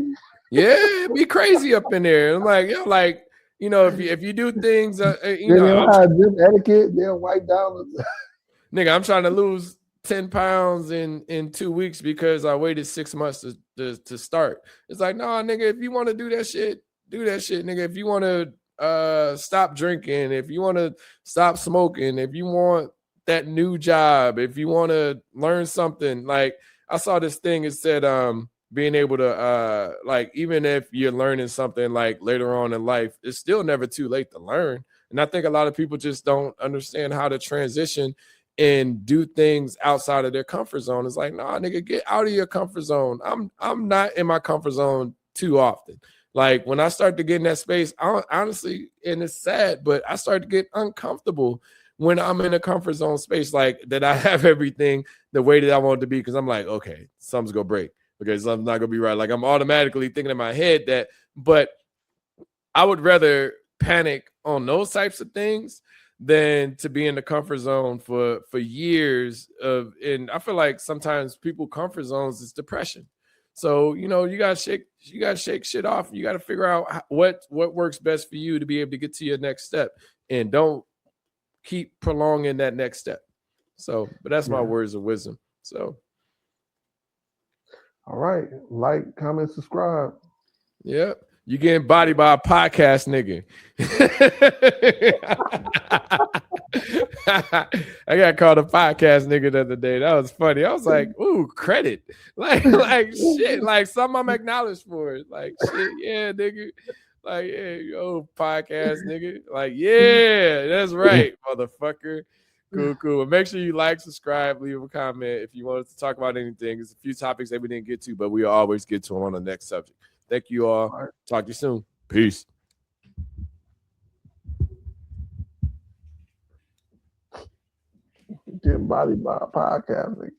Yeah, it'd be crazy up in there. I'm like, if you do things, they don't have gym etiquette, they'll wipe down. Nigga, I'm trying to lose 10 pounds in 2 weeks because I waited 6 months to start. It's like, no, nigga, if you want to do that shit, nigga. If you want to stop drinking, if you want to stop smoking, if you want that new job, if you want to learn something, like I saw this thing, it said being able to like, even if you're learning something like later on in life, it's still never too late to learn. And I think a lot of people just don't understand how to transition and do things outside of their comfort zone. It's like, nah, nigga, get out of your comfort zone. I'm not in my comfort zone too often. Like when I start to get in that space, honestly, and it's sad, but I start to get uncomfortable when I'm in a comfort zone space, like that I have everything the way that I want it to be, because I'm like, okay, something's gonna break because something's not gonna be right. Like I'm automatically thinking in my head that, but I would rather panic on those types of things than to be in the comfort zone for years of. And I feel like sometimes people comfort zones is depression. So you gotta shake shit off. You gotta figure out what works best for you to be able to get to your next step, and don't keep prolonging that next step. So, but that's my words of wisdom. So, all right, like, comment, subscribe. Yeah. You getting bodied by a podcast nigga. I got called a podcast nigga the other day. That was funny. I was like, ooh, credit. Like shit. Like something I'm acknowledged for. Like shit, yeah, nigga. Like, yeah, yo, podcast nigga. Like, yeah, that's right, motherfucker. Cool. But make sure you like, subscribe, leave a comment if you want us to talk about anything. There's a few topics that we didn't get to, but we always get to them on the next subject. Thank you all. Right. Talk to you soon. Peace. Getting bodied by a podcast.